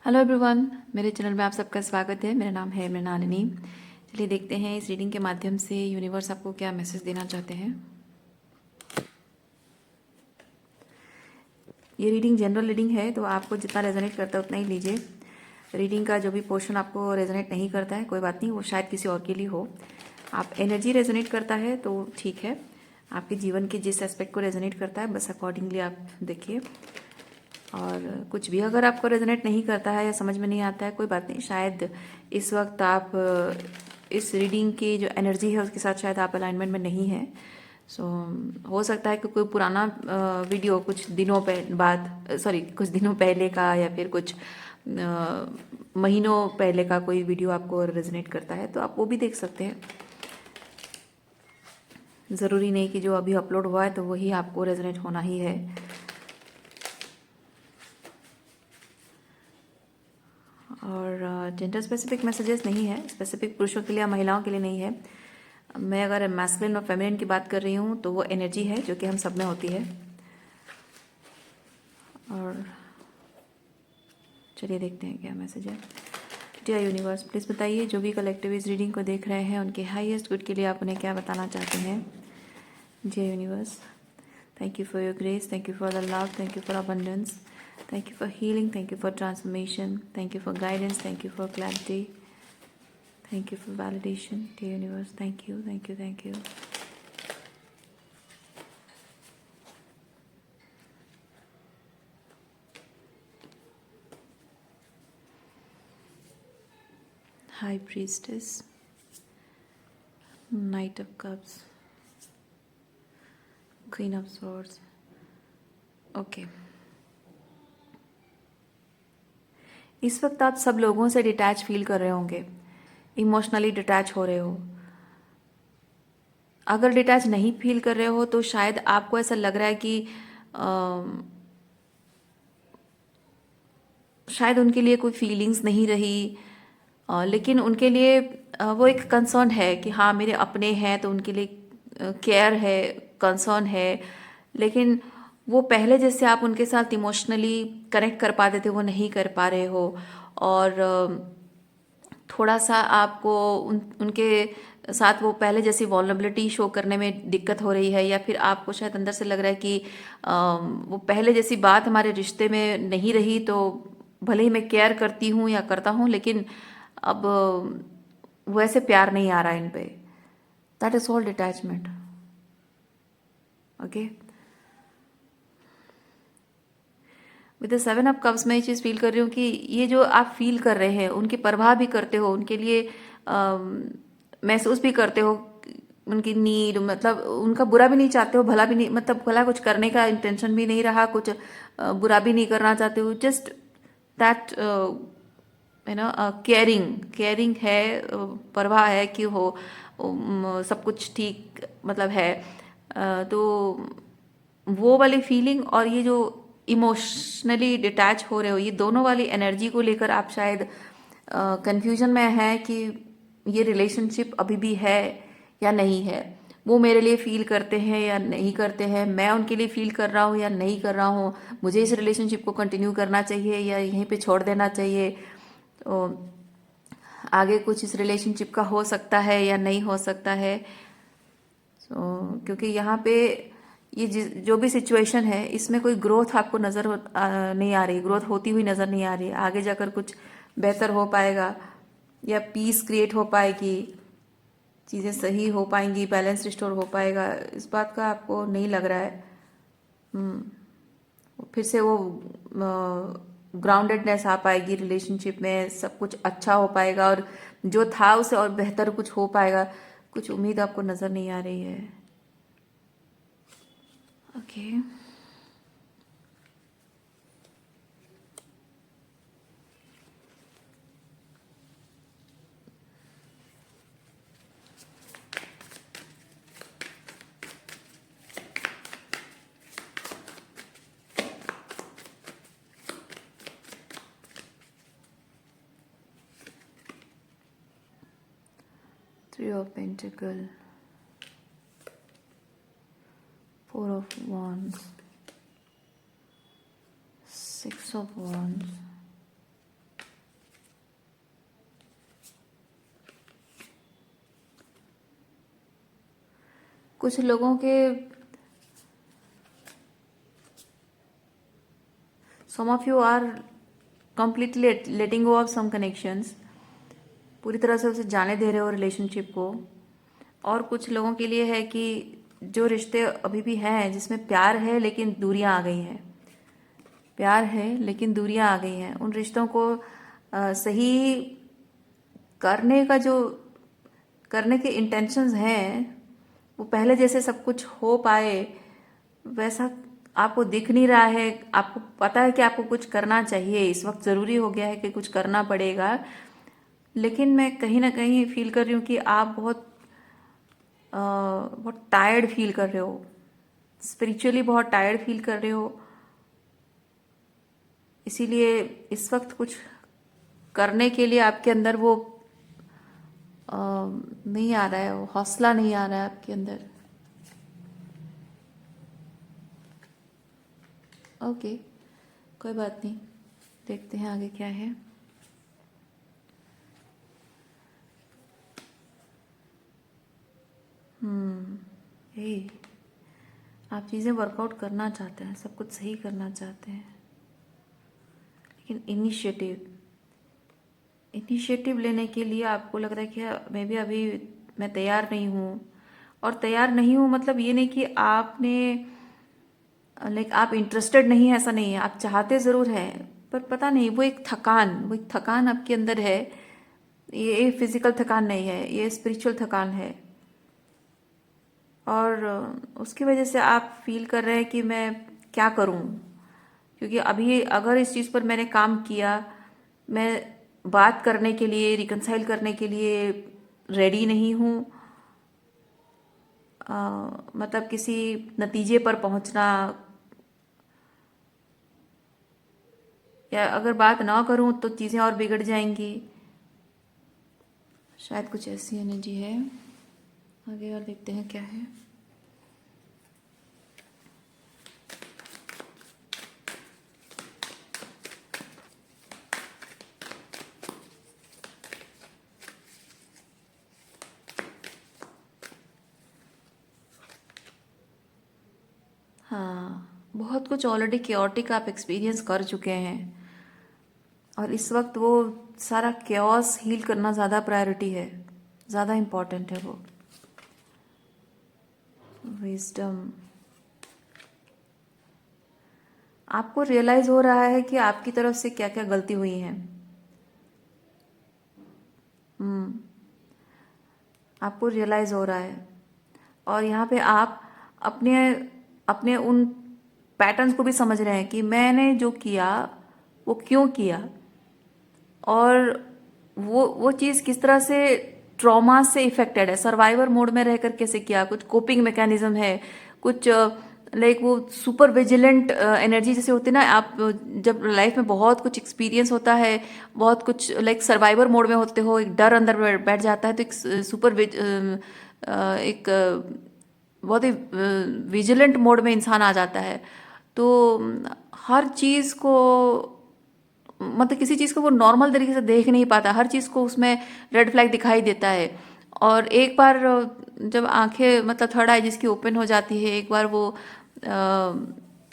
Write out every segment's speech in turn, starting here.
Hello everyone, मेरे channel में आप सबका स्वागत है। मेरा नाम है मृणालिनी। चलिए देखते हैं इस रीडिंग के माध्यम से यूनिवर्स आपको क्या मैसेज देना चाहते हैं। ये रीडिंग जनरल रीडिंग है, तो आपको जितना रेजोनेट करता है उतना ही लीजिए। रीडिंग का जो भी पोर्शन आपको रेजोनेट नहीं करता है कोई बात नहीं, वो शायद किसी और के लिए हो। आप एनर्जी रेजोनेट करता है तो ठीक है, आपके जीवन के जिस एस्पेक्ट को रेजोनेट करता है बस अकॉर्डिंगली आप देखिए। और कुछ भी अगर आपको रेजोनेट नहीं करता है या समझ में नहीं आता है कोई बात नहीं, शायद इस वक्त आप इस रीडिंग की जो एनर्जी है उसके साथ शायद आप अलाइनमेंट में नहीं है। सो हो सकता है कि कोई पुराना वीडियो कुछ दिनों बाद कुछ दिनों पहले का या फिर कुछ महीनों पहले का कोई वीडियो आपको रेजोनेट करता है तो आप वो भी देख सकते हैं। ज़रूरी नहीं कि जो अभी अपलोड हुआ है तो वही आपको रेजोनेट होना ही है। और जेंडर स्पेसिफिक मैसेजेस नहीं है, स्पेसिफिक पुरुषों के लिए या महिलाओं के लिए नहीं है। मैं अगर मैस्कुलिन और फेमिनिन की बात कर रही हूँ तो वो एनर्जी है जो कि हम सब में होती है। और चलिए देखते हैं क्या मैसेज है। डियर यूनिवर्स, प्लीज़ बताइए जो भी कलेक्टिव इस रीडिंग को देख रहे हैं उनके हाईएस्ट गुड के लिए आप उन्हें क्या बताना चाहते हैं। Dear universe, thank you for your grace, thank you for the love, thank you for abundance, thank you for healing, thank you for transformation, thank you for guidance, thank you for clarity, thank you for validation. Dear universe, thank you, thank you, thank you. High Priestess, Knight of Cups, Queen of Swords. Okay, इस वक्त आप सब लोगों से detach feel कर रहे होंगे, emotionally detach हो रहे हो। अगर डिटैच नहीं फील कर रहे हो तो शायद आपको ऐसा लग रहा है कि शायद उनके लिए कोई फीलिंग्स नहीं रही, लेकिन उनके लिए वो एक कंसर्न है कि हाँ मेरे अपने हैं तो उनके लिए केयर है, कंसर्न है। लेकिन वो पहले जैसे आप उनके साथ इमोशनली कनेक्ट कर पाते थे वो नहीं कर पा रहे हो। और थोड़ा सा आपको उनके साथ वो पहले जैसी वॉल्नरेबिलिटी शो करने में दिक्कत हो रही है, या फिर आपको शायद अंदर से लग रहा है कि वो पहले जैसी बात हमारे रिश्ते में नहीं रही। तो भले ही मैं केयर करती हूँ या करता हूँ लेकिन अब वैसे प्यार नहीं आ रहा है इन पे। That is all detachment. Okay, with the 7 of cups मैं ये चीज़ फील कर रही हूँ कि ये जो आप फील कर रहे हैं उनकी परवाह भी करते हो, उनके लिए महसूस भी करते हो उनकी नीड, मतलब उनका बुरा भी नहीं चाहते हो, भला भी नहीं, मतलब भला कुछ करने का इंटेंशन भी नहीं रहा, कुछ बुरा भी नहीं करना चाहते हो, just that you know caring caring है, परवाह है कि हो सब कुछ ठीक मतलब है। तो वो वाली फीलिंग और ये जो इमोशनली डिटैच हो रहे हो, ये दोनों वाली एनर्जी को लेकर आप शायद कंफ्यूजन में है कि ये रिलेशनशिप अभी भी है या नहीं है। वो मेरे लिए फील करते हैं या नहीं करते हैं, मैं उनके लिए फील कर रहा हूँ या नहीं कर रहा हूँ, मुझे इस रिलेशनशिप को कंटिन्यू करना चाहिए या यहीं पे छोड़ देना चाहिए। तो आगे कुछ इस रिलेशनशिप का हो सकता है या नहीं हो सकता है। क्योंकि यहाँ पे ये जो भी सिचुएशन है इसमें कोई ग्रोथ आपको नज़र नहीं आ रही, ग्रोथ होती हुई नज़र नहीं आ रही। आगे जाकर कुछ बेहतर हो पाएगा या पीस क्रिएट हो पाएगी, चीज़ें सही हो पाएंगी, बैलेंस रिस्टोर हो पाएगा, इस बात का आपको नहीं लग रहा है। फिर से वो ग्राउंडेडनेस आ पाएगी रिलेशनशिप में, सब कुछ अच्छा हो पाएगा और जो था उसे और बेहतर कुछ हो पाएगा। कुछ उम्मीद आपको नज़र नहीं आ रही है। Okay, Three of Pentacles, Four of Wands, Six of Wands, कुछ लोगों के some of you are completely letting go of some connections, पूरी तरह से उसे जाने दे रहे हो रिलेशनशिप को। और कुछ लोगों के लिए है कि जो रिश्ते अभी भी हैं जिसमें प्यार है लेकिन दूरियां आ गई हैं, प्यार है लेकिन दूरियां आ गई हैं, उन रिश्तों को सही करने का जो करने के इंटेंशंस हैं वो पहले जैसे सब कुछ हो पाए वैसा आपको दिख नहीं रहा है। आपको पता है कि आपको कुछ करना चाहिए, इस वक्त ज़रूरी हो गया है कि कुछ करना पड़ेगा, लेकिन मैं कहीं ना कहीं फील कर रही हूँ कि आप बहुत टायर्ड फील कर रहे हो, स्पिरिचुअली बहुत टायर्ड फील कर रहे हो। इसीलिए इस वक्त कुछ करने के लिए आपके अंदर वो नहीं आ रहा है, वो हौसला नहीं आ रहा है आपके अंदर। ओके, कोई बात नहीं, देखते हैं आगे क्या है। हे, आप चीज़ें वर्कआउट करना चाहते हैं, सब कुछ सही करना चाहते हैं, लेकिन इनिशिएटिव लेने के लिए आपको लग रहा है कि मैं भी अभी मैं तैयार नहीं हूँ। और तैयार नहीं हूँ मतलब ये नहीं कि आपने लाइक आप इंटरेस्टेड नहीं है, ऐसा नहीं है, आप चाहते ज़रूर हैं, पर पता नहीं वो एक थकान आपके अंदर है। ये फिजिकल थकान नहीं है, ये स्पिरिचुअल थकान है। और उसकी वजह से आप फील कर रहे हैं कि मैं क्या करूं, क्योंकि अभी अगर इस चीज़ पर मैंने काम किया, मैं बात करने के लिए, रिकंसाइल करने के लिए रेडी नहीं हूँ। मतलब किसी नतीजे पर पहुंचना, या अगर बात ना करूं तो चीज़ें और बिगड़ जाएंगी, शायद कुछ ऐसी एनर्जी है। आगे और देखते हैं क्या है। हाँ, बहुत कुछ ऑलरेडी केओटिक आप एक्सपीरियंस कर चुके हैं, और इस वक्त वो सारा केओस हील करना ज़्यादा प्रायोरिटी है, ज़्यादा इम्पॉर्टेंट है वो। विजडम, आपको रियलाइज हो रहा है कि आपकी तरफ से क्या क्या गलती हुई है। आपको रियलाइज हो रहा है, और यहाँ पे आप अपने अपने उन पैटर्न्स को भी समझ रहे हैं कि मैंने जो किया वो क्यों किया, और वो चीज़ किस तरह से ट्रॉमा से इफेक्टेड है, सर्वाइवर मोड में रहकर कैसे किया, कुछ कोपिंग मैकेनिज्म है, कुछ लाइक वो सुपर विजिलेंट एनर्जी जैसे होती है ना। आप जब लाइफ में बहुत कुछ एक्सपीरियंस होता है, बहुत कुछ लाइक सर्वाइवर मोड में होते हो, एक डर अंदर बैठ जाता है, तो एक एक बहुत ही विजिलेंट मोड में इंसान आ जाता है। तो हर चीज़ को मतलब किसी चीज़ को वो नॉर्मल तरीके से देख नहीं पाता, हर चीज़ को उसमें रेड फ्लैग दिखाई देता है। और एक बार जब आंखें मतलब थर्ड आई जिसकी ओपन हो जाती है, एक बार वो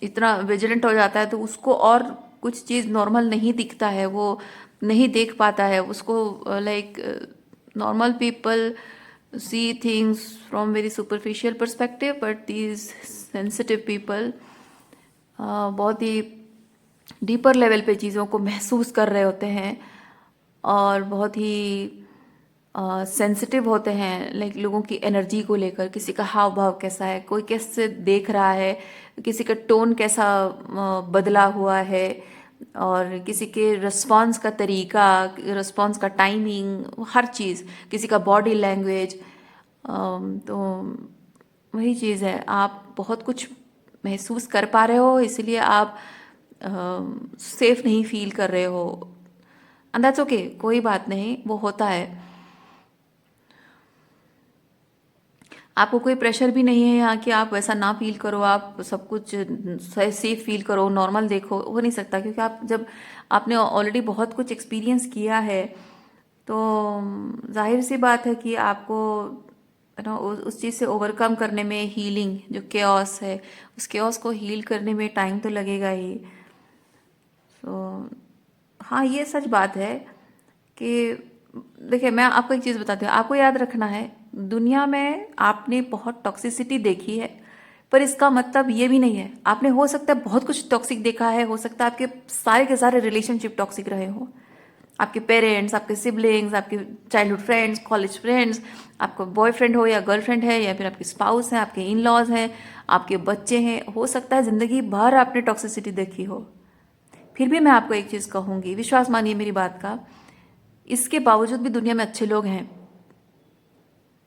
इतना विजिलेंट हो जाता है तो उसको और कुछ चीज़ नॉर्मल नहीं दिखता है, वो नहीं देख पाता है उसको। Like normal people see things from very superficial perspective, but these sensitive people बहुत ही डीपर लेवल पे चीज़ों को महसूस कर रहे होते हैं, और बहुत ही सेंसिटिव होते हैं, लाइक लोगों की एनर्जी को लेकर, किसी का हाव भाव कैसा है, कोई कैसे देख रहा है, किसी का टोन कैसा बदला हुआ है, और किसी के रिस्पॉन्स का तरीका, रिस्पॉन्स का टाइमिंग, हर चीज़, किसी का बॉडी लैंग्वेज। तो वही चीज़ है, आप बहुत कुछ महसूस कर पा रहे हो, इसलिए आप सेफ नहीं फील कर रहे हो, एंड दैट्स ओके, कोई बात नहीं, वो होता है। आपको कोई प्रेशर भी नहीं है यहाँ कि आप वैसा ना फील करो, आप सब कुछ सेफ फील करो, नॉर्मल देखो, हो नहीं सकता, क्योंकि आप जब आपने ऑलरेडी बहुत कुछ एक्सपीरियंस किया है तो जाहिर सी बात है कि आपको ना उस चीज़ से ओवरकम करने में, हीलिंग जो केओस है उस केओस को हील करने में टाइम तो लगेगा ही। तो हाँ, ये सच बात है कि देखिए, मैं आपको एक चीज़ बताती हूँ, आपको याद रखना है दुनिया में आपने बहुत टॉक्सिसिटी देखी है, पर इसका मतलब ये भी नहीं है आपने, हो सकता है बहुत कुछ टॉक्सिक देखा है, हो सकता है आपके सारे के सारे रिलेशनशिप टॉक्सिक रहे हो, आपके पेरेंट्स, आपके सिबलिंग्स, आपके चाइल्डहुड फ्रेंड्स, कॉलेज फ्रेंड्स, आपका बॉयफ्रेंड हो या गर्लफ्रेंड है, या फिर आपके स्पाउस हैं, आपके इन लॉज हैं, आपके बच्चे हैं, हो सकता है ज़िंदगी भर आपने टॉक्सिसिटी देखी हो। फिर भी मैं आपको एक चीज़ कहूँगी, विश्वास मानिए मेरी बात का, इसके बावजूद भी दुनिया में अच्छे लोग हैं।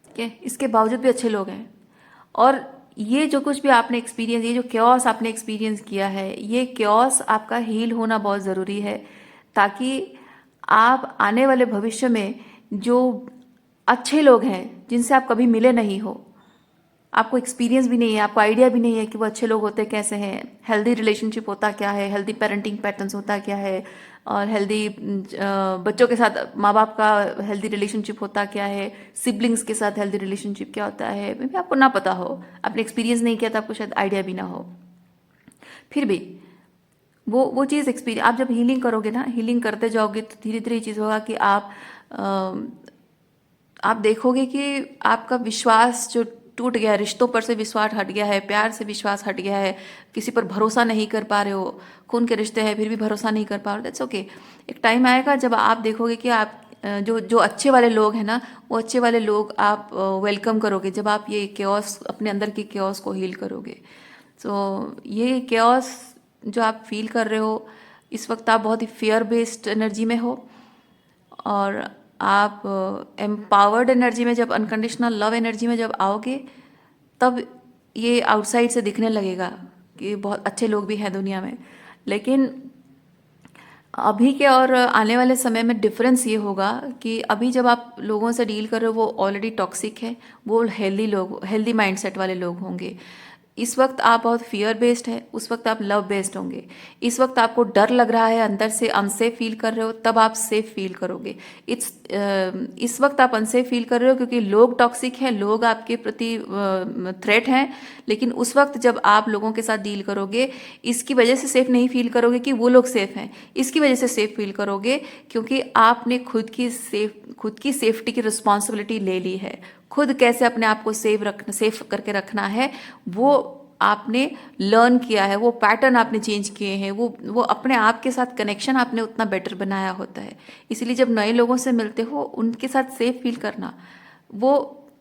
ठीक है, इसके बावजूद भी अच्छे लोग हैं। और ये जो कुछ भी आपने एक्सपीरियंस, ये जो क्योस आपने एक्सपीरियंस किया है, ये क्योस आपका हील होना बहुत ज़रूरी है, ताकि आप आने वाले भविष्य में जो अच्छे लोग हैं जिनसे आप कभी मिले नहीं हो, आपको एक्सपीरियंस भी नहीं है, आपको आइडिया भी नहीं है कि वो अच्छे लोग होते कैसे हैं, हेल्दी रिलेशनशिप होता क्या है, हेल्दी पेरेंटिंग पैटर्न्स होता क्या है, और हेल्दी बच्चों के साथ माँ बाप का हेल्दी रिलेशनशिप होता क्या है, सिबलिंग्स के साथ हेल्दी रिलेशनशिप क्या होता है, मे बी आपको ना पता हो, आपने एक्सपीरियंस नहीं किया तो आपको शायद आइडिया भी ना हो। फिर भी वो चीज़ एक्सपीरियंस, आप जब हीलिंग करोगे ना, हीलिंग करते जाओगे तो धीरे धीरे ये चीज़ होगा कि आप देखोगे कि आपका विश्वास जो टूट गया है, रिश्तों पर से विश्वास हट गया है, प्यार से विश्वास हट गया है, किसी पर भरोसा नहीं कर पा रहे हो, खून के रिश्ते हैं फिर भी भरोसा नहीं कर पा रहे हो, दैट्स ओके। एक टाइम आएगा जब आप देखोगे कि आप जो जो अच्छे वाले लोग हैं ना, वो अच्छे वाले लोग आप वेलकम करोगे, जब आप ये केओस, अपने अंदर की केओस को हील करोगे। तो ये केओस जो आप फील कर रहे हो इस वक्त, आप बहुत ही फियर बेस्ड एनर्जी में हो, और आप एम्पावर्ड एनर्जी में, जब अनकंडीशनल लव एनर्जी में जब आओगे, तब ये आउटसाइड से दिखने लगेगा कि बहुत अच्छे लोग भी हैं दुनिया में। लेकिन अभी के और आने वाले समय में डिफरेंस ये होगा कि अभी जब आप लोगों से डील कर रहे हो वो ऑलरेडी टॉक्सिक है, वो हेल्दी लोग, हेल्दी माइंडसेट वाले लोग होंगे। इस वक्त आप बहुत फियर बेस्ड है, उस वक्त आप लव बेस्ड होंगे। इस वक्त आपको डर लग रहा है, अंदर से अनसेफ फील कर रहे हो, तब आप सेफ फील करोगे। इस वक्त आप अनसेफ फील कर रहे हो क्योंकि लोग टॉक्सिक हैं, लोग आपके प्रति थ्रेट हैं। लेकिन उस वक्त जब आप लोगों के साथ डील करोगे, इसकी वजह से सेफ नहीं फील करोगे कि वो लोग सेफ हैं, इसकी वजह से सेफ फील करोगे क्योंकि आपने खुद की सेफ्टी की रिस्पॉन्सिबिलिटी ले ली है। खुद कैसे अपने आप को सेफ करके रखना है वो आपने लर्न किया है, वो पैटर्न आपने चेंज किए हैं, वो अपने आप के साथ कनेक्शन आपने उतना बेटर बनाया होता है। इसलिए जब नए लोगों से मिलते हो, उनके साथ सेफ फील करना वो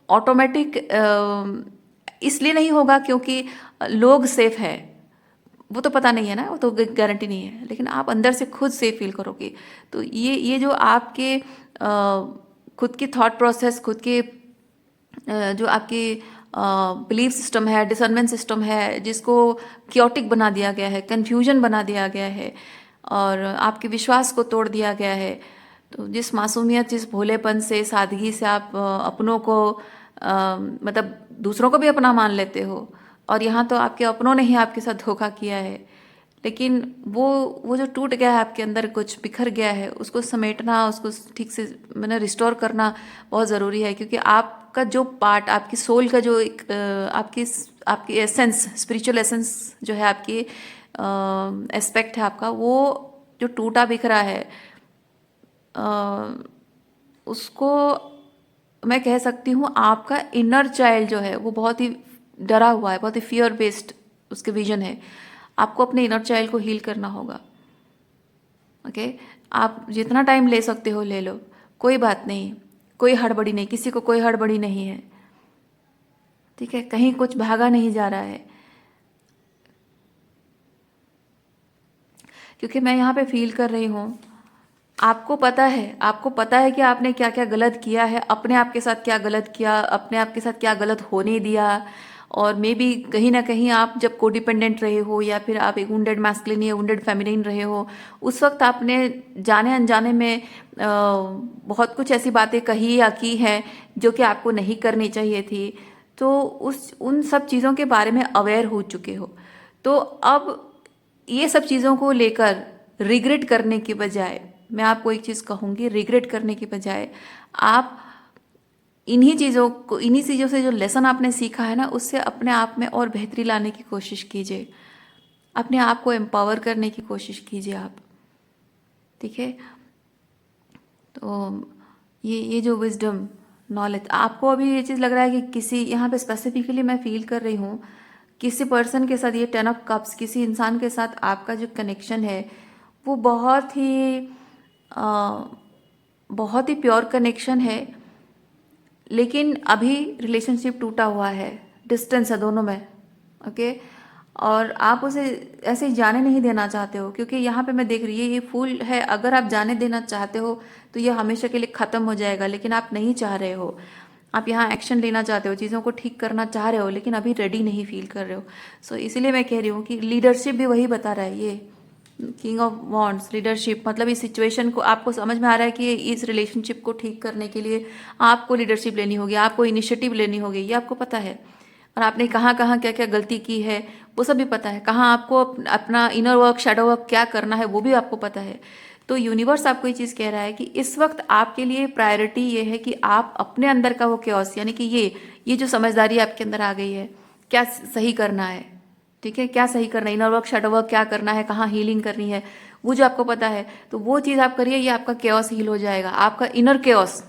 ऑटोमेटिक इसलिए नहीं होगा क्योंकि लोग सेफ है, वो तो पता नहीं है ना, वो तो गारंटी नहीं है, लेकिन आप अंदर से खुद सेफ फील करोगे। तो ये जो आपके खुद की थॉट प्रोसेस, खुद के जो आपकी बिलीफ सिस्टम है, डिसर्नमेंट सिस्टम है, जिसको क्योटिक बना दिया गया है, कन्फ्यूजन बना दिया गया है, और आपके विश्वास को तोड़ दिया गया है। तो जिस मासूमियत, जिस भोलेपन से, सादगी से आप अपनों को मतलब दूसरों को भी अपना मान लेते हो, और यहाँ तो आपके अपनों ने ही आपके साथ धोखा किया है, लेकिन वो जो टूट गया है आपके अंदर, कुछ बिखर गया है, उसको समेटना, उसको ठीक से मैंने रिस्टोर करना बहुत ज़रूरी है। क्योंकि आपका जो पार्ट, आपकी सोल का जो एक आपकी आपकी एसेंस, स्पिरिचुअल एसेंस जो है, आपकी एस्पेक्ट है आपका, वो जो टूटा बिखरा है, उसको मैं कह सकती हूँ आपका इनर चाइल्ड जो है वो बहुत ही डरा हुआ है, बहुत ही फियर बेस्ड उसके विजन है। आपको अपने इनर चाइल्ड को हील करना होगा। ओके, आप जितना टाइम ले सकते हो ले लो, कोई बात नहीं, कोई हड़बड़ी नहीं, किसी को कोई हड़बड़ी नहीं है। ठीक है, कहीं कुछ भागा नहीं जा रहा है, क्योंकि मैं यहाँ पे फील कर रही हूँ, आपको पता है कि आपने क्या क्या गलत किया है, अपने आप के साथ क्या गलत किया, अपने आप के साथ क्या गलत होने दिया। और मे बी कहीं ना कहीं आप जब कोडिपेंडेंट रहे हो, या फिर आप एक वुंडेड मैस्कुलिन या वुंडेड फेमिनिन रहे हो, उस वक्त आपने जाने अनजाने में बहुत कुछ ऐसी बातें कही या की हैं जो कि आपको नहीं करनी चाहिए थी। तो उन सब चीज़ों के बारे में अवेयर हो चुके हो। तो अब ये सब चीज़ों को लेकर रिग्रेट करने की बजाय, मैं आपको एक चीज़ कहूँगी, रिग्रेट करने की बजाय आप इन्हीं चीज़ों से जो लेसन आपने सीखा है ना, उससे अपने आप में और बेहतरी लाने की कोशिश कीजिए, अपने आप को एम्पावर करने की कोशिश कीजिए आप। ठीक है। तो ये जो विजडम नॉलेज आपको अभी ये चीज़ लग रहा है कि किसी यहाँ पे स्पेसिफिकली मैं फील कर रही हूँ, किसी पर्सन के साथ, ये 10 ऑफ कप्स, किसी इंसान के साथ आपका जो कनेक्शन है वो अ, बहुत ही प्योर कनेक्शन है, लेकिन अभी रिलेशनशिप टूटा हुआ है, डिस्टेंस है दोनों में। ओके। और आप उसे ऐसे ही जाने नहीं देना चाहते हो, क्योंकि यहाँ पे मैं देख रही हूँ ये फूल है, अगर आप जाने देना चाहते हो तो ये हमेशा के लिए ख़त्म हो जाएगा, लेकिन आप नहीं चाह रहे हो। आप यहाँ एक्शन लेना चाहते हो, चीज़ों को ठीक करना चाह रहे हो, लेकिन अभी रेडी नहीं फील कर रहे हो। सो इसीलिए मैं कह रही हूँ कि लीडरशिप भी वही बता रहा है, ये किंग ऑफ वॉन्ड्स लीडरशिप, मतलब इस सिचुएशन को आपको समझ में आ रहा है कि इस रिलेशनशिप को ठीक करने के लिए आपको लीडरशिप लेनी होगी, आपको इनिशिएटिव लेनी होगी, ये आपको पता है। और आपने कहाँ कहाँ क्या क्या गलती की है वो सब भी पता है, कहाँ आपको अपना इनर वर्क, शैडो वर्क क्या करना है वो भी आपको पता है। तो यूनिवर्स आपको ये चीज़ कह रहा है कि इस वक्त आपके लिए प्रायोरिटी ये है कि आप अपने अंदर का वो क्योस, यानी कि ये जो समझदारी आपके अंदर आ गई है, क्या सही करना है। ठीक है, क्या सही करना है, इनर वर्क, शैडो वर्क क्या करना है, कहाँ हीलिंग करनी है, वो जो आपको पता है, तो वो चीज़ आप करिए, ये आपका क्योस हील हो जाएगा, आपका इनर क्योस।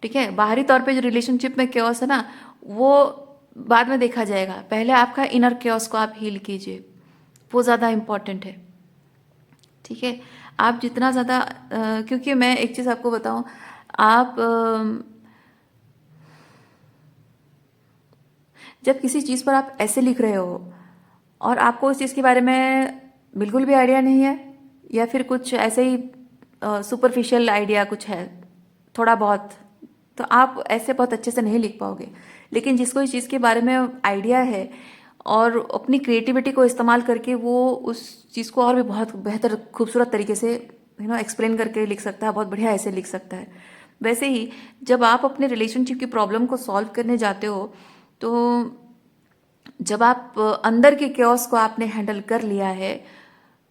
ठीक है, बाहरी तौर पे जो रिलेशनशिप में क्योस है ना, वो बाद में देखा जाएगा, पहले आपका इनर क्योस को आप हील कीजिए, वो ज़्यादा इम्पॉर्टेंट है। ठीक है, आप जितना ज़्यादा क्योंकि मैं एक चीज़ आपको बताऊं, आप जब किसी चीज़ पर आप ऐसे लिख रहे हो और आपको उस चीज़ के बारे में बिल्कुल भी आइडिया नहीं है, या फिर कुछ ऐसे ही सुपरफिशियल आइडिया कुछ है थोड़ा बहुत, तो आप ऐसे बहुत अच्छे से नहीं लिख पाओगे। लेकिन जिसको इस चीज़ के बारे में आइडिया है और अपनी क्रिएटिविटी को इस्तेमाल करके वो उस चीज़ को और भी बहुत बेहतर खूबसूरत तरीके से एक्सप्लेन करके लिख सकता है, बहुत बढ़िया ऐसे लिख सकता है। वैसे ही जब आप अपने रिलेशनशिप की प्रॉब्लम को सॉल्व करने जाते हो, तो जब आप अंदर के क्योस को आपने हैंडल कर लिया है,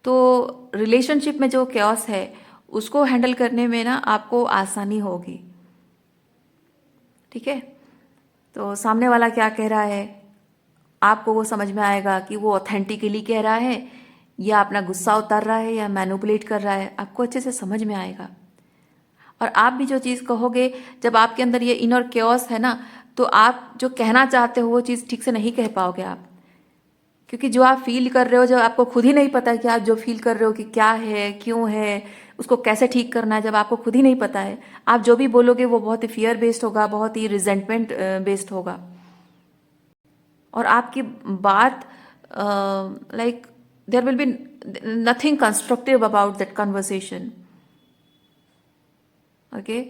तो रिलेशनशिप में जो क्योस है उसको हैंडल करने में ना आपको आसानी होगी। ठीक है, तो सामने वाला क्या कह रहा है आपको वो समझ में आएगा कि वो ऑथेंटिकली कह रहा है या अपना गुस्सा उतार रहा है या मैनिपुलेट कर रहा है, आपको अच्छे से समझ में आएगा। और आप भी जो चीज़ कहोगे, जब आपके अंदर ये इनर क्योस है ना, तो आप जो कहना चाहते हो वो चीज़ ठीक से नहीं कह पाओगे आप, क्योंकि जो आप फील कर रहे हो, जो आपको खुद ही नहीं पता है कि आप जो फील कर रहे हो कि क्या है, क्यों है, उसको कैसे ठीक करना है, जब आपको खुद ही नहीं पता है, आप जो भी बोलोगे वो बहुत ही फियर बेस्ड होगा, बहुत ही रिजेंटमेंट बेस्ड होगा, और आपकी बात like there will be nothing constructive about that conversation. Okay,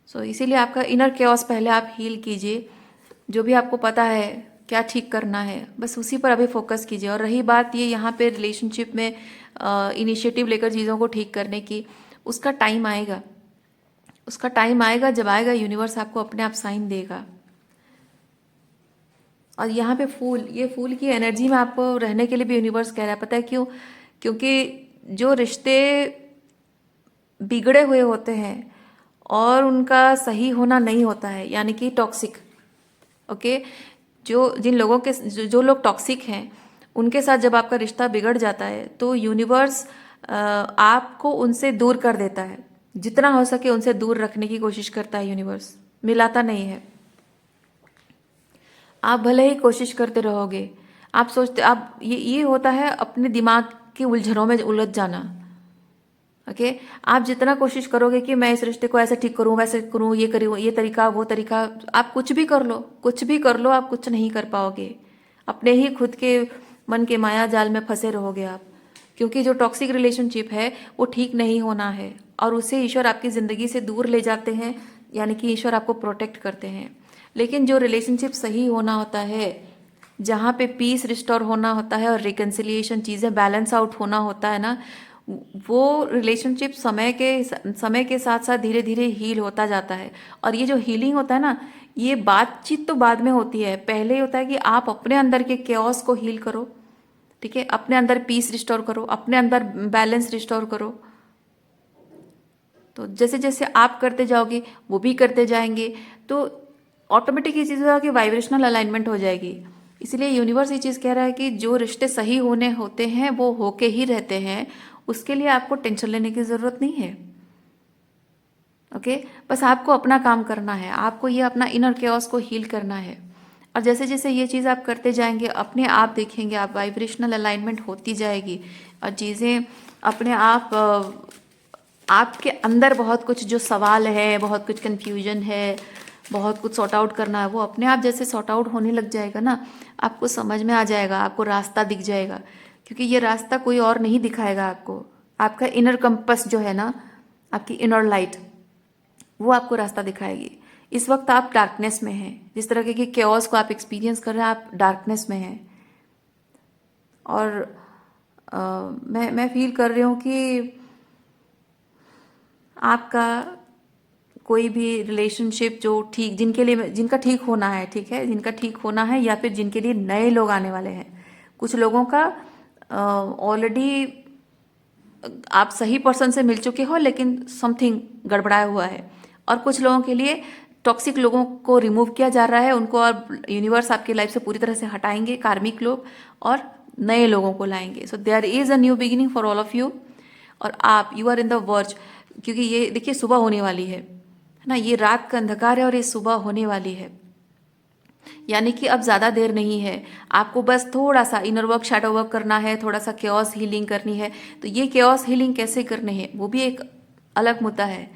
so इसीलिए आपका इनर क्योस पहले आप हील कीजिए, जो भी आपको पता है क्या ठीक करना है बस उसी पर अभी फोकस कीजिए। और रही बात ये यहाँ पे रिलेशनशिप में इनिशिएटिव लेकर चीज़ों को ठीक करने की, उसका टाइम आएगा, उसका टाइम आएगा, जब आएगा यूनिवर्स आपको अपने आप साइन देगा। और यहाँ पे फूल, ये फूल की एनर्जी में आपको रहने के लिए भी यूनिवर्स कह रहा है, पता है क्यों? क्योंकि जो रिश्ते बिगड़े हुए होते हैं और उनका सही होना नहीं होता है, यानी कि टॉक्सिक। ओके, जिन लोगों के जो लोग टॉक्सिक हैं उनके साथ जब आपका रिश्ता बिगड़ जाता है तो यूनिवर्स आपको उनसे दूर कर देता है, जितना हो सके उनसे दूर रखने की कोशिश करता है यूनिवर्स, मिलाता नहीं है। आप भले ही कोशिश करते रहोगे, आप सोचते, आप ये होता है अपने दिमाग की उलझनों में उलझ जाना। ओके, आप जितना कोशिश करोगे कि मैं इस रिश्ते को ऐसे ठीक करूं, वैसे करूं, ये करूं, ये तरीका, वो तरीका, आप कुछ भी कर लो, कुछ भी कर लो, आप कुछ नहीं कर पाओगे, अपने ही खुद के मन के माया जाल में फंसे रहोगे आप। क्योंकि जो टॉक्सिक रिलेशनशिप है वो ठीक नहीं होना है, और उसे ईश्वर आपकी ज़िंदगी से दूर ले जाते हैं, यानी कि ईश्वर आपको प्रोटेक्ट करते हैं। लेकिन जो रिलेशनशिप सही होना होता है, जहाँ पे पीस रिस्टोर होना होता है और रिकन्सिलिएशन, चीज़ें बैलेंस आउट होना होता है ना, वो रिलेशनशिप समय के साथ साथ धीरे धीरे हील होता जाता है। और ये जो हीलिंग होता है ना, ये बातचीत तो बाद में होती है, पहले ही होता है कि आप अपने अंदर के केओस को हील करो। ठीक है, अपने अंदर पीस रिस्टोर करो, अपने अंदर बैलेंस रिस्टोर करो। तो जैसे जैसे आप करते जाओगे वो भी करते जाएंगे, तो ऑटोमेटिक ये चीज़ होगा कि वाइब्रेशनल अलाइनमेंट हो जाएगी। इसलिए यूनिवर्स ये चीज़ कह रहा है कि जो रिश्ते सही होने होते हैं वो होके ही रहते हैं, उसके लिए आपको टेंशन लेने की ज़रूरत नहीं है। ओके, बस आपको अपना काम करना है, आपको ये अपना इनर केओस को हील करना है। और जैसे जैसे ये चीज़ आप करते जाएंगे, अपने आप देखेंगे आप वाइब्रेशनल अलाइनमेंट होती जाएगी और चीज़ें अपने आप आपके अंदर बहुत कुछ जो सवाल है, बहुत कुछ कन्फ्यूजन है, बहुत कुछ सॉर्ट आउट करना है, वो अपने आप जैसे सॉर्ट आउट होने लग जाएगा ना, आपको समझ में आ जाएगा, आपको रास्ता दिख जाएगा। क्योंकि ये रास्ता कोई और नहीं दिखाएगा आपको, आपका इनर कंपस जो है ना, आपकी इनर लाइट, वो आपको रास्ता दिखाएगी। इस वक्त आप डार्कनेस में हैं, जिस तरह के केओस को आप एक्सपीरियंस कर रहे हैं, आप डार्कनेस में हैं। और मैं फील कर रही हूँ कि आपका कोई भी रिलेशनशिप जो ठीक, जिनके लिए, जिनका ठीक होना है, ठीक है, जिनका ठीक होना है, या फिर जिनके लिए नए लोग आने वाले हैं, कुछ लोगों का ऑलरेडी आप सही पर्सन से मिल चुके हो लेकिन समथिंग गड़बड़ाया हुआ है, और कुछ लोगों के लिए टॉक्सिक लोगों को रिमूव किया जा रहा है उनको, और यूनिवर्स आपकी लाइफ से पूरी तरह से हटाएंगे कार्मिक लोग और नए लोगों को लाएंगे। So there is a new beginning for all of you. और आप, you are in the verge, क्योंकि ये देखिए सुबह होने वाली है ना, ये रात का अंधकार है और ये सुबह होने वाली है, यानी कि अब ज़्यादा देर नहीं है। आपको बस थोड़ा सा इनर वर्क, शैडो वर्क करना है, थोड़ा सा केओस हीलिंग करनी है। तो ये केओस हीलिंग कैसे करने हैं वो भी एक अलग मुद्दा है,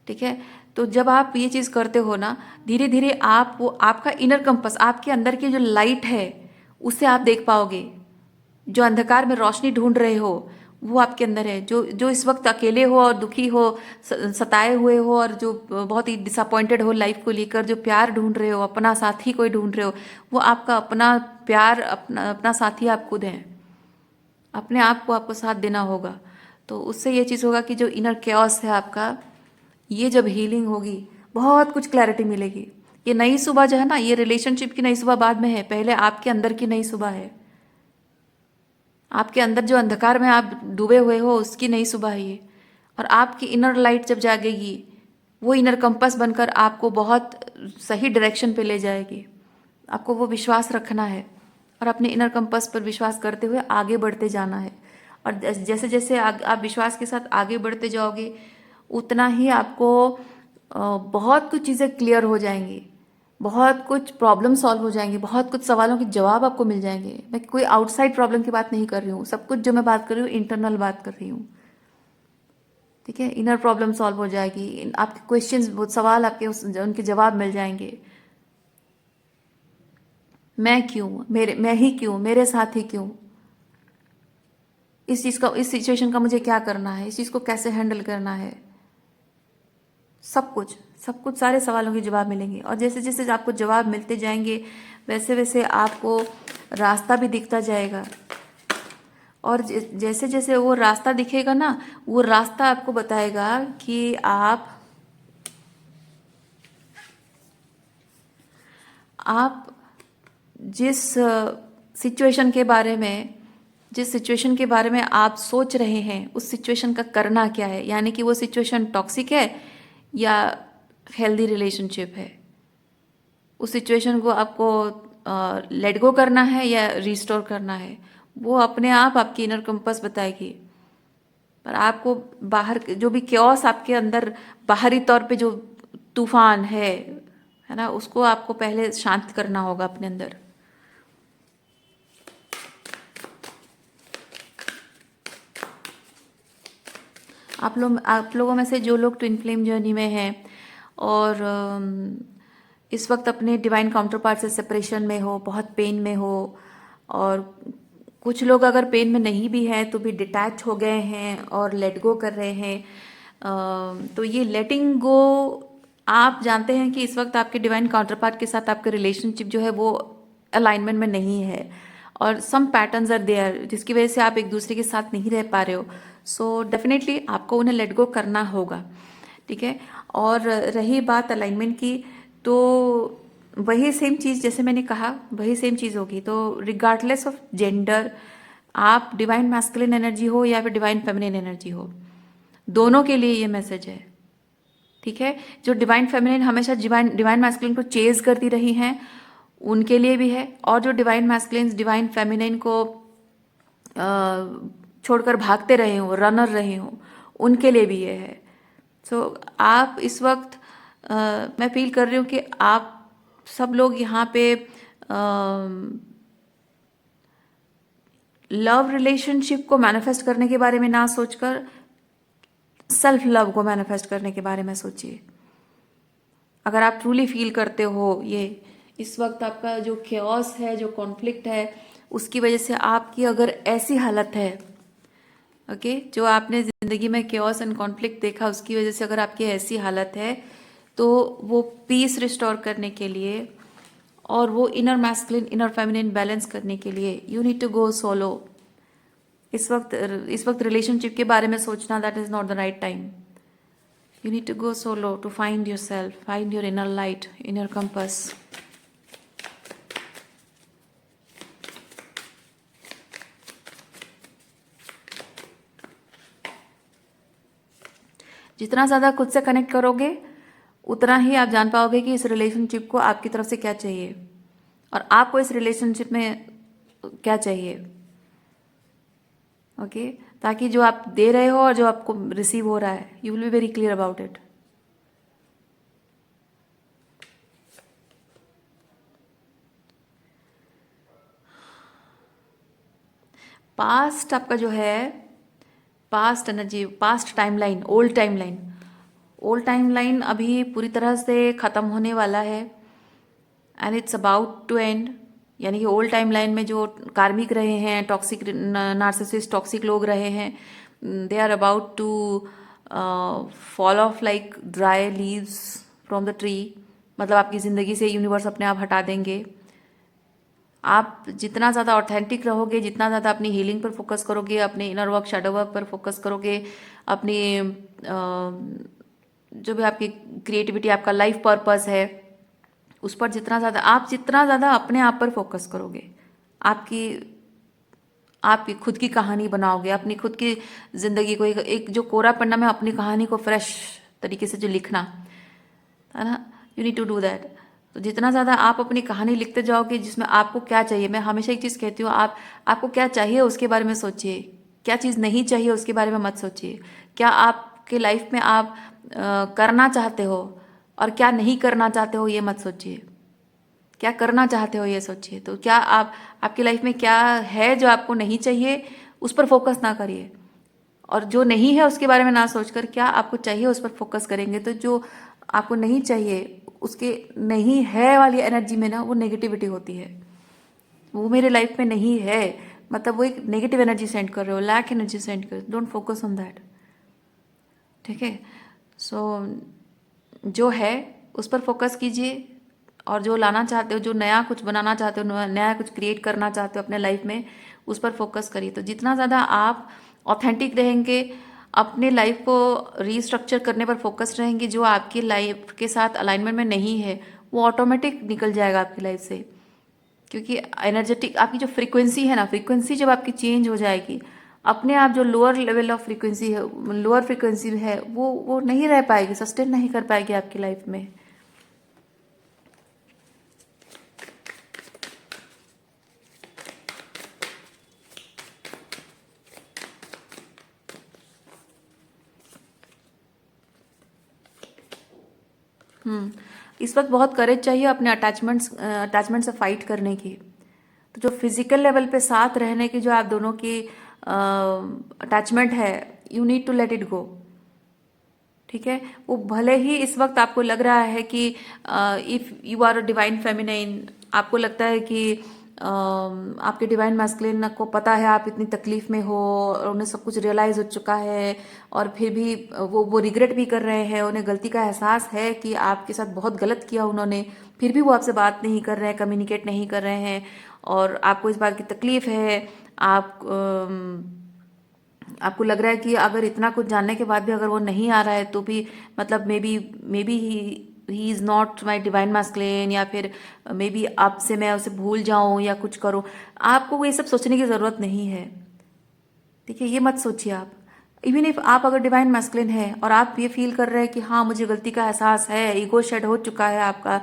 ठीक है। तो जब आप ये चीज़ करते हो ना, धीरे धीरे आप, वो आपका इनर कंपस, आपके अंदर की जो लाइट है उससे आप देख पाओगे। जो अंधकार में रोशनी ढूंढ रहे हो वो आपके अंदर है। जो जो इस वक्त अकेले हो और दुखी हो, सताए हुए हो, और जो बहुत ही डिसअपॉइंटेड हो लाइफ को लेकर, जो प्यार ढूंढ रहे हो, अपना साथी कोई ढूंढ रहे हो, वो आपका अपना प्यार, अपना अपना साथी आप खुद हैं। अपने आप को आपको साथ देना होगा। तो उससे ये चीज़ होगा कि जो इनर केओस है आपका, ये जब हीलिंग होगी बहुत कुछ क्लैरिटी मिलेगी। ये नई सुबह जो है ना, ये रिलेशनशिप की नई सुबह बाद में है, पहले आपके अंदर की नई सुबह है। आपके अंदर जो अंधकार में आप डूबे हुए हो उसकी नई सुबह है ये। और आपकी इनर लाइट जब जागेगी, वो इनर कंपास बनकर आपको बहुत सही डायरेक्शन पे ले जाएगी। आपको वो विश्वास रखना है और अपने इनर कंपास पर विश्वास करते हुए आगे बढ़ते जाना है। और जैसे जैसे आप विश्वास के साथ आगे बढ़ते जाओगे, उतना ही आपको बहुत कुछ चीज़ें क्लियर हो जाएंगी, बहुत कुछ प्रॉब्लम सॉल्व हो जाएंगे, बहुत कुछ सवालों के जवाब आपको मिल जाएंगे। मैं कोई आउटसाइड प्रॉब्लम की बात नहीं कर रही हूँ, सब कुछ जो मैं बात कर रही हूँ इंटरनल बात कर रही हूँ, ठीक है। इनर प्रॉब्लम सॉल्व हो जाएगी, आपके क्वेश्चंस, बहुत सवाल आपके उनके जवाब मिल जाएंगे। मैं क्यों, मैं ही क्यों, मेरे साथ ही क्यों, इस चीज़ का, इस सिचुएशन का मुझे क्या करना है, इस चीज़ को कैसे हैंडल करना है, सब कुछ, सब कुछ, सारे सवालों के जवाब मिलेंगे। और जैसे जैसे आपको जवाब मिलते जाएंगे, वैसे वैसे आपको रास्ता भी दिखता जाएगा। और जैसे जैसे वो रास्ता दिखेगा ना, वो रास्ता आपको बताएगा कि आप जिस सिचुएशन के बारे में, जिस सिचुएशन के बारे में आप सोच रहे हैं, उस सिचुएशन का करना क्या है। यानी कि वो सिचुएशन टॉक्सिक है या हेल्दी रिलेशनशिप है, उस सिचुएशन को आपको लेट गो करना है या रिस्टोर करना है, वो अपने आप आपकी इनर कंपास बताएगी। पर आपको बाहर जो भी क्योस आपके अंदर बाहरी तौर पे जो तूफान है ना, उसको आपको पहले शांत करना होगा अपने अंदर। आप लोगों में से जो लोग ट्विन फ्लेम जर्नी में हैं और इस वक्त अपने डिवाइन काउंटर पार्ट से सेपरेशन में हो, बहुत पेन में हो, और कुछ लोग अगर पेन में नहीं भी हैं तो भी डिटैच हो गए हैं और लेट गो कर रहे हैं, तो ये लेटिंग गो, आप जानते हैं कि इस वक्त आपके डिवाइन काउंटर पार्ट के साथ आपका रिलेशनशिप जो है वो अलाइनमेंट में नहीं है, और सम पैटर्न्स आर देयर जिसकी वजह से आप एक दूसरे के साथ नहीं रह पा रहे हो। सो डेफिनेटली आपको उन्हें लेट गो करना होगा, ठीक है। और रही बात अलाइनमेंट की, तो वही सेम चीज़, जैसे मैंने कहा, वही सेम चीज़ होगी। तो रिगार्डलेस ऑफ जेंडर, आप डिवाइन मैस्कुलिन एनर्जी हो या फिर डिवाइन फेमिनिन एनर्जी हो, दोनों के लिए ये मैसेज है, ठीक है, जो डिवाइन फेमिनिन हमेशा डिवाइन मैस्कुलिन को चेज करती रही हैं उनके लिए भी है, और जो डिवाइन मैस्कुलिन डिवाइन फेमिनिन को छोड़कर भागते रहे हो, रनर रहे हो, उनके लिए भी ये है। सो आप इस वक्त मैं फील कर रही हूँ कि आप सब लोग यहाँ पे लव रिलेशनशिप को मैनिफेस्ट करने के बारे में ना सोचकर सेल्फ लव को मैनिफेस्ट करने के बारे में सोचिए। अगर आप ट्रूली फील करते हो ये, इस वक्त आपका जो केओस है, जो कॉन्फ्लिक्ट है, उसकी वजह से आपकी अगर ऐसी हालत है, ओके, जो आपने ज़िंदगी में केओस एंड कॉन्फ्लिक्ट देखा, उसकी वजह से अगर आपकी ऐसी हालत है, तो वो पीस रिस्टोर करने के लिए और वो inner masculine inner feminine balance करने के लिए you need to go solo. इस वक्त रिलेशनशिप के बारे में सोचना, that is not the right time. You need to go solo to find yourself, find your inner light, inner compass. जितना ज़्यादा खुद से कनेक्ट करोगे उतना ही आप जान पाओगे कि इस रिलेशनशिप को आपकी तरफ से क्या चाहिए और आपको इस रिलेशनशिप में क्या चाहिए। ओके, ताकि जो आप दे रहे हो और जो आपको रिसीव हो रहा है, you will be very clear about it. Past आपका जो है, past energy, past timeline, old timeline अभी पूरी तरह से ख़त्म होने वाला है and it's about to end. यानी कि ओल्ड टाइमलाइन में जो कार्मिक रहे हैं, टॉक्सिक नार्सिसिस्ट, टॉक्सिक लोग रहे हैं, they are about to fall off like dry leaves from the tree. मतलब आपकी ज़िंदगी से यूनिवर्स अपने आप हटा देंगे। आप जितना ज़्यादा ऑथेंटिक रहोगे, जितना ज़्यादा अपनी हीलिंग पर फोकस करोगे, अपने इनर वर्क, शैडो वर्क पर फोकस करोगे, अपनी जो भी आपकी क्रिएटिविटी, आपका लाइफ पर्पस है, उस पर जितना ज़्यादा अपने आप पर फोकस करोगे, आपकी खुद की कहानी बनाओगे, अपनी खुद की ज़िंदगी को एक जो कोरा पन्ना में अपनी कहानी को फ्रेश तरीके से जो लिखना है ना, you need to do that. तो जितना ज़्यादा आप अपनी कहानी लिखते जाओगे जिसमें आपको क्या चाहिए, मैं हमेशा एक चीज़ कहती हूँ, आपको क्या चाहिए उसके बारे में सोचिए, क्या चीज़ नहीं चाहिए उसके बारे में मत सोचिए। क्या आपके लाइफ में आप करना चाहते हो और क्या नहीं करना चाहते हो ये मत सोचिए, क्या करना चाहते हो ये सोचिए। तो क्या आपकी लाइफ में क्या है जो आपको नहीं चाहिए उस पर फोकस ना करिए, और जो नहीं है उसके बारे में ना सोचकर क्या आपको चाहिए उस पर फोकस करेंगे, तो जो आपको नहीं चाहिए उसके नहीं है वाली एनर्जी में ना वो नेगेटिविटी होती है। वो मेरे लाइफ में नहीं है मतलब वो एक नेगेटिव एनर्जी सेंड कर रहे हो, लैक एनर्जी सेंड कर, डोंट फोकस ऑन दैट। ठीक है, सो जो है उस पर फोकस कीजिए, और जो लाना चाहते हो, जो नया कुछ बनाना चाहते हो, नया कुछ क्रिएट करना चाहते हो अपने लाइफ में, उस पर फोकस करिए। तो जितना ज़्यादा आप ऑथेंटिक रहेंगे, अपने लाइफ को रीस्ट्रक्चर करने पर फोकस रहेंगे, जो आपकी लाइफ के साथ अलाइनमेंट में नहीं है वो ऑटोमेटिक निकल जाएगा आपकी लाइफ से। क्योंकि एनर्जेटिक आपकी जो फ्रीक्वेंसी है ना, फ्रीक्वेंसी जब आपकी चेंज हो जाएगी, अपने आप जो लोअर लेवल ऑफ फ्रीक्वेंसी है, लोअर फ्रीक्वेंसी है, वो नहीं रह पाएगी, सस्टेन नहीं कर पाएगी आपकी लाइफ में। इस वक्त बहुत करेज चाहिए अपने अटैचमेंट से फाइट करने की। तो जो फिजिकल लेवल पे साथ रहने की जो आप दोनों की अटैचमेंट है, you need to let it go. ठीक है, वो भले ही इस वक्त आपको लग रहा है कि if you are a divine feminine, आपको लगता है कि आपके डिवाइन मैस्कुलिन को पता है आप इतनी तकलीफ में हो और उन्हें सब कुछ रियलाइज हो चुका है, और फिर भी वो रिग्रेट भी कर रहे हैं, उन्हें गलती का एहसास है कि आपके साथ बहुत गलत किया उन्होंने, फिर भी वो आपसे बात नहीं कर रहे हैं, कम्युनिकेट नहीं कर रहे हैं, और आपको इस बात की तकलीफ है। आपको लग रहा है कि अगर इतना कुछ जानने के बाद भी अगर वो नहीं आ रहा है तो भी मतलब may be he is not my divine masculine, या फिर मे बी आपसे मैं उसे भूल जाऊं या कुछ करूं। आपको ये सब सोचने की ज़रूरत नहीं है। ठीक है, ये मत सोचिए आप। इवन इफ आप अगर डिवाइन मैस्कुलिन है और आप ये फील कर रहे हैं कि हाँ मुझे गलती का एहसास है, ईगो शेड हो चुका है आपका,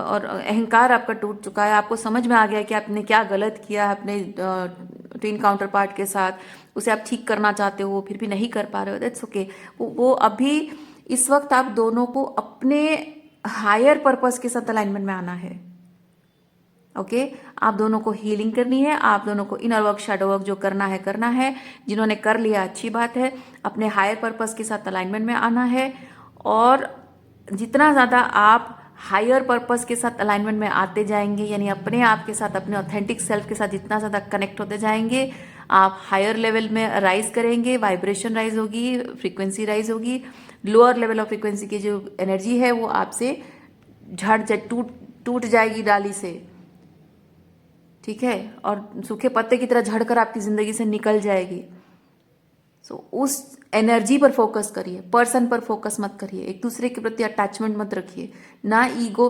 और अहंकार आपका टूट चुका है, आपको समझ में आ गया कि आपने क्या गलत किया अपने ट्विन काउंटर पार्ट के साथ, उसे आप ठीक करना चाहते हो फिर भी नहीं कर पा रहे हो, दैट्स ओके। वो अभी इस वक्त आप दोनों को अपने हायर पर्पस के साथ अलाइनमेंट में आना है। ओके आप दोनों को हीलिंग करनी है, आप दोनों को इनर वर्क शैडो वर्क जो करना है। जिन्होंने कर लिया अच्छी बात है, अपने हायर पर्पस के साथ अलाइनमेंट में आना है। और जितना ज़्यादा आप हायर पर्पस के साथ अलाइनमेंट में आते जाएंगे, यानी अपने आप के साथ, अपने ऑथेंटिक सेल्फ के साथ जितना ज़्यादा कनेक्ट होते जाएंगे, आप हायर लेवल में राइज करेंगे, वाइब्रेशन राइज होगी, फ्रीक्वेंसी राइज होगी। लोअर लेवल ऑफ फ्रीक्वेंसी की जो एनर्जी है वो आपसे टूट टूट जाएगी डाली से, ठीक है, और सूखे पत्ते की तरह झड़कर आपकी जिंदगी से निकल जाएगी। सो उस एनर्जी पर फोकस करिए, पर्सन पर फोकस मत करिए, एक दूसरे के प्रति अटैचमेंट मत रखिए। ना ईगो,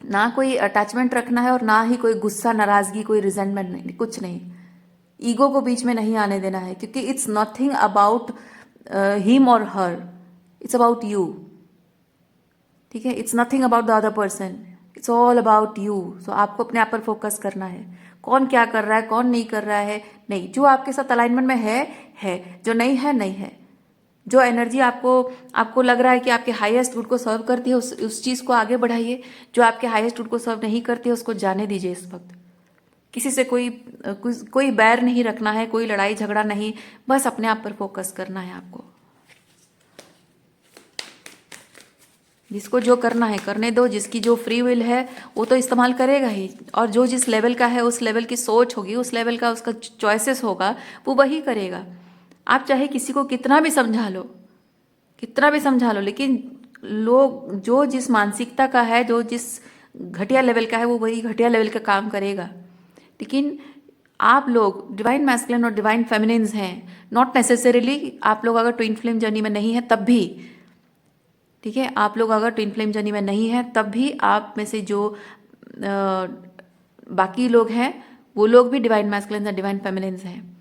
ना कोई अटैचमेंट रखना है और ना ही कोई गुस्सा, नाराजगी, कोई रिजेंटमेंट, नहीं, कुछ नहीं। ईगो को बीच में नहीं आने देना है, क्योंकि इट्स नथिंग अबाउट हिम और हर, इट्स अबाउट यू। ठीक है, it's nothing about the other person, it's all about you. So आपको अपने आप पर फोकस करना है। कौन क्या कर रहा है, कौन नहीं कर रहा है, नहीं, जो आपके साथ अलाइनमेंट में है, जो नहीं है नहीं है। जो एनर्जी आपको लग रहा है कि आपके हाईएस्ट गुड को सर्व करती है, उस चीज को आगे बढ़ाइए। जो आपके हाईएस्ट गुड को सर्व नहीं करती है उसको जाने दीजिए। इस वक्त किसी से कोई बैर नहीं रखना है, कोई लड़ाई झगड़ा नहीं, बस अपने आप पर फोकस करना है आपको। जिसको जो करना है करने दो, जिसकी जो फ्री विल है वो तो इस्तेमाल करेगा ही, और जो जिस लेवल का है, उस लेवल की सोच होगी, उस लेवल का उसका चॉइसेस होगा, वो वही करेगा। आप चाहे किसी को कितना भी समझा लो, कितना भी समझा लो, लेकिन लोग जो जिस मानसिकता का है, जो जिस घटिया लेवल का है, वो वही घटिया लेवल का काम करेगा। लेकिन आप लोग डिवाइन मैस्कुलिन और डिवाइन फेमिनिन्स हैं, नॉट नेसेसरीली आप लोग अगर ट्विन फ्लेम जर्नी में नहीं है तब भी, ठीक है, आप लोग अगर ट्विन फ्लेम जर्नी में नहीं है तब भी आप में से जो बाकी लोग हैं वो लोग भी डिवाइन मैस्कुलिन्स और डिवाइन फेमिनिन्स हैं।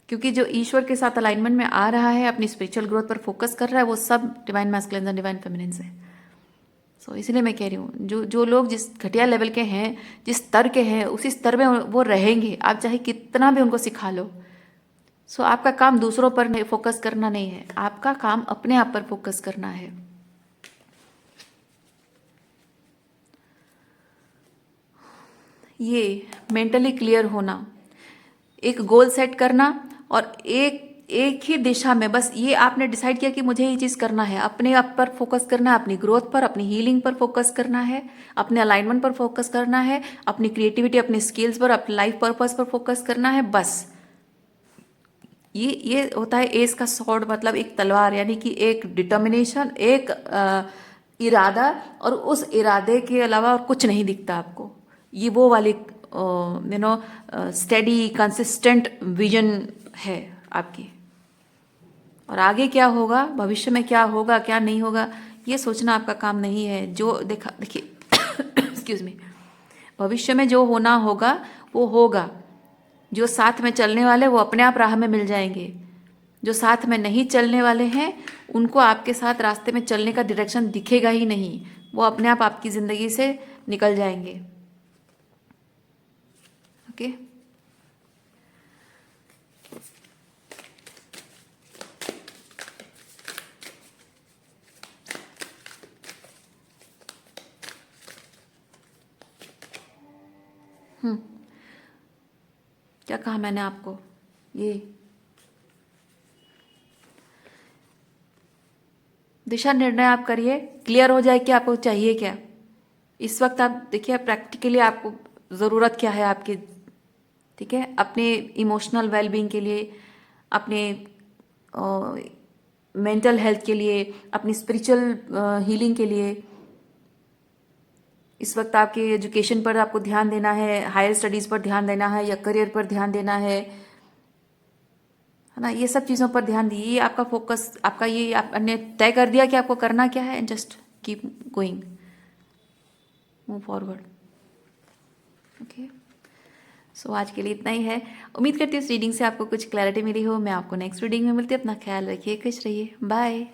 क्योंकि जो ईश्वर के साथ अलाइनमेंट में आ रहा है, अपनी स्पिरिचुअल ग्रोथ पर फोकस कर रहा है, वो सब डिवाइन मैस्कुलिन्स और डिवाइन फेमिनिन्स हैं। सो इसलिए मैं कह रही हूँ, जो लोग जिस घटिया लेवल के हैं, जिस स्तर के हैं, उसी स्तर में वो रहेंगे, आप चाहे कितना भी उनको सिखा लो। सो आपका काम दूसरों पर फोकस करना नहीं है, आपका काम अपने आप पर फोकस करना है। ये मेंटली क्लियर होना, एक गोल सेट करना, और एक ही दिशा में, बस ये आपने डिसाइड किया कि मुझे ये चीज़ करना है, अपने आप पर फोकस करना है, अपनी ग्रोथ पर, अपनी हीलिंग पर फोकस करना है, अपने अलाइनमेंट पर फोकस करना है, अपनी क्रिएटिविटी, अपनी स्किल्स पर, अपने लाइफ पर्पस पर फोकस करना है। बस ये होता है एस का स्वॉर्ड, मतलब एक तलवार, यानी कि एक डिटर्मिनेशन, एक इरादा, और उस इरादे के अलावा और कुछ नहीं दिखता आपको। ये वो वाली स्टेडी कंसिस्टेंट विजन है आपकी। और आगे क्या होगा, भविष्य में क्या होगा, क्या नहीं होगा, ये सोचना आपका काम नहीं है। जो देखिए एक्सक्यूज मी, भविष्य में जो होना होगा वो होगा। जो साथ में चलने वाले वो अपने आप राह में मिल जाएंगे, जो साथ में नहीं चलने वाले हैं उनको आपके साथ रास्ते में चलने का डायरेक्शन दिखेगा ही नहीं, वो अपने आप आपकी ज़िंदगी से निकल जाएंगे। ओके क्या कहा मैंने आपको, ये दिशा निर्णय आप करिए, क्लियर हो जाए कि आपको चाहिए क्या। इस वक्त आप देखिए प्रैक्टिकली आपको ज़रूरत क्या है आपकी, ठीक है, अपने इमोशनल वेलबींग के लिए, अपने मेंटल हेल्थ के लिए, अपनी स्पिरिचुअल हीलिंग के लिए। इस वक्त आपके एजुकेशन पर आपको ध्यान देना है, हायर स्टडीज़ पर ध्यान देना है, या करियर पर ध्यान देना है ना, ये सब चीज़ों पर ध्यान दीजिए। ये आपका फोकस, आपका ये आपने तय कर दिया कि आपको करना क्या है, and just keep going, move forward. Okay, so आज के लिए इतना ही है। उम्मीद करती हूँ इस रीडिंग से आपको कुछ क्लैरिटी मिली हो। मैं आपको नेक्स्ट रीडिंग में मिलती हूँ। अपना ख्याल रखिए, खुश रहिए, बाय।